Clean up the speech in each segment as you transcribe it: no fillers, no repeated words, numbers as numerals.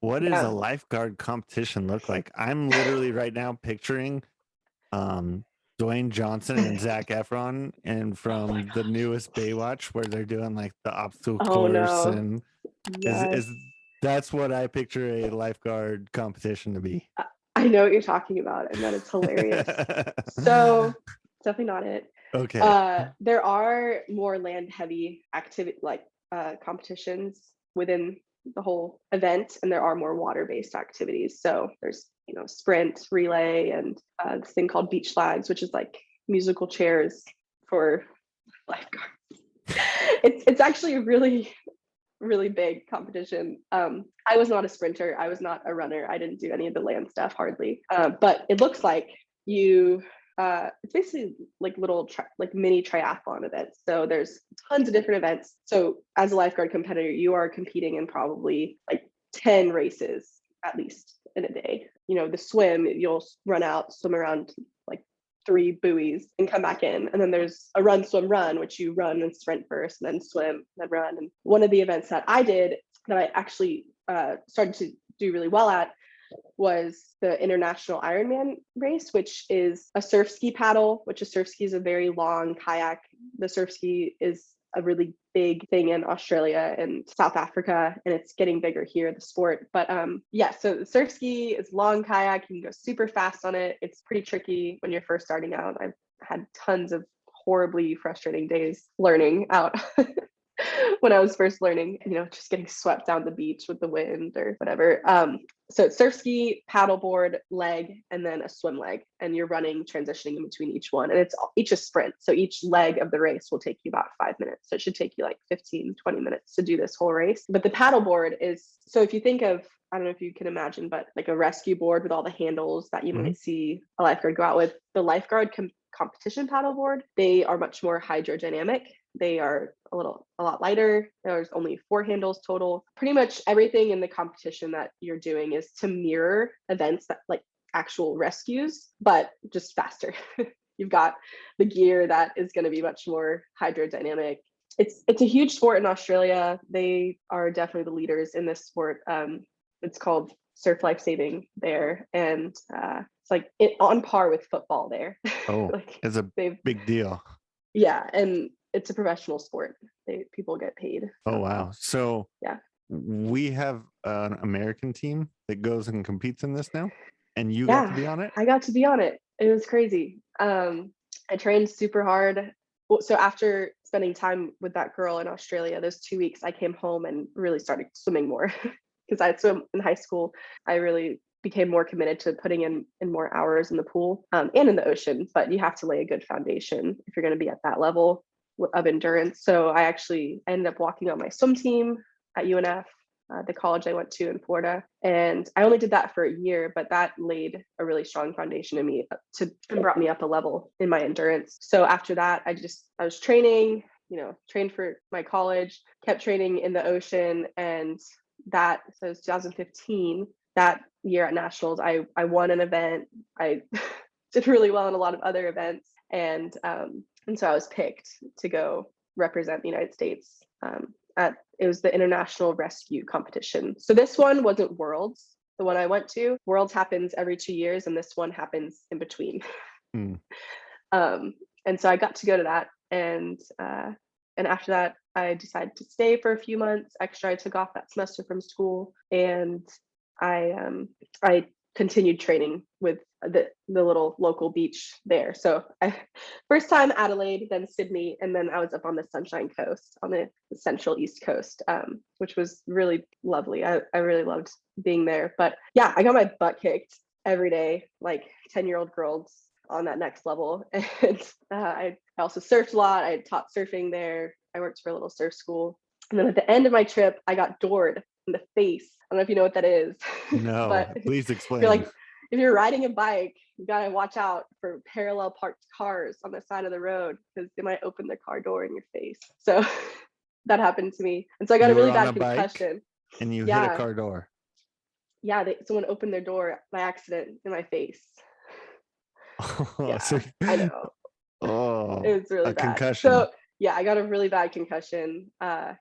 What does a Yeah. lifeguard competition look like? I'm literally right now picturing Dwayne Johnson and Zach Efron and Oh my from the gosh. newest Baywatch where they're doing like the obstacle Oh course no. and is Yes. that's what I picture a lifeguard competition to be. I I know what you're talking about, and that is hilarious. So, definitely not it. Okay. There are more land-heavy activity like, competitions within the whole event, and there are more water-based activities. So there's, sprint, relay, and, this thing called beach flags, which is like musical chairs for lifeguards. It's actually a really big competition. I was not a sprinter. I was not a runner. I didn't do any of the land stuff hardly. But it looks like you. It's basically like like mini triathlon events. So there's tons of different events. So as a lifeguard competitor, you are competing in probably like 10 races at least in a day. The swim, you'll run out, swim around like 3 buoys and come back in. And then there's a run, swim, run, which you run and sprint first, and then swim, then run. And one of the events that I did that I actually started to do really well at was the International Ironman race, which is a surf ski paddle, which a surf ski is a very long kayak. The surf ski is a really big thing in Australia and South Africa, and it's getting bigger here, the sport. But yeah, so the surf ski is long kayak. You can go super fast on it. It's pretty tricky when you're first starting out. I've had tons of horribly frustrating days learning out when I was first learning, just getting swept down the beach with the wind or whatever. So it's surf ski, paddleboard, leg, and then a swim leg. And you're running, transitioning in between each one. And it's each a sprint. So each leg of the race will take you about 5 minutes. So it should take you like 15, 20 minutes to do this whole race. But the paddleboard is, so if you think of, I don't know if you can imagine, but like a rescue board with all the handles that you Mhm. might see a lifeguard go out with, the lifeguard competition paddleboard, they are much more hydrodynamic. They are a lot lighter. There's only 4 handles total. Pretty much everything in the competition that you're doing is to mirror events that like actual rescues, but just faster. You've got the gear that is going to be much more hydrodynamic. It's a huge sport in Australia. They are definitely the leaders in this sport. It's called Surf Lifesaving there, and it's like on par with football there. Oh, Like it's a they've big deal. yeah, and it's a professional sport. People get paid. Oh wow. So Yeah. we have an American team that goes and competes in this now, and you got to Yeah, be on it? I got to be on it. It was crazy. I trained super hard. Well, so after spending time with that girl in Australia, those 2 weeks, I came home and really started swimming more because I swim in high school. I really became more committed to putting in more hours in the pool and in the ocean. But you have to lay a good foundation if you're going to be at that level of endurance. So I actually ended up walking on my swim team at UNF, the college I went to in Florida. And I only did that for a year, but that laid a really strong foundation in me and brought me up a level in my endurance. So after that, I was training, trained for my college, kept training in the ocean. And so it was 2015, that year at Nationals, I won an event. I did really well in a lot of other events. And so I was picked to go represent the United States at it was the International Rescue Competition. So this one wasn't Worlds. The one I went to, Worlds happens every 2 years, and this one happens in between. Hmm. And so I got to go to that, and after that, I decided to stay for a few months extra. I took off that semester from school, and I continued training with the little local beach there. So first time Adelaide, then Sydney, and then I was up on the Sunshine Coast on the central East Coast, which was really lovely. I really loved being there. But yeah, I got my butt kicked every day, like 10-year-old girls on that next level. And I also surfed a lot. I taught surfing there. I worked for a little surf school. And then at the end of my trip, I got doored in the face. I don't know if you know what that is, No, but please you're explain. like, if you're riding a bike, you gotta watch out for parallel parked cars on the side of the road because they might open their car door in your face. So that happened to me. And so I got a You were really on bad a bike concussion. and you hit a Yeah. car door. Yeah. Someone opened their door by accident in my face. Oh, so Yeah. I know. oh, It was really a bad. concussion. So yeah, I got a really bad concussion.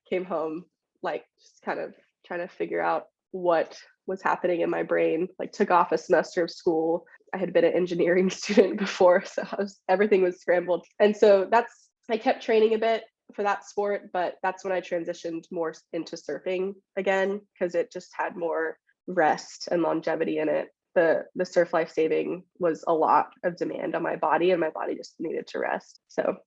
Came home like just kind of trying to figure out what was happening in my brain. Like took off a semester of school. I had been an engineering student before, so everything was scrambled. And so I kept training a bit for that sport, but that's when I transitioned more into surfing again because it just had more rest and longevity in it. The surf lifesaving was a lot of demand on my body, and my body just needed to rest. So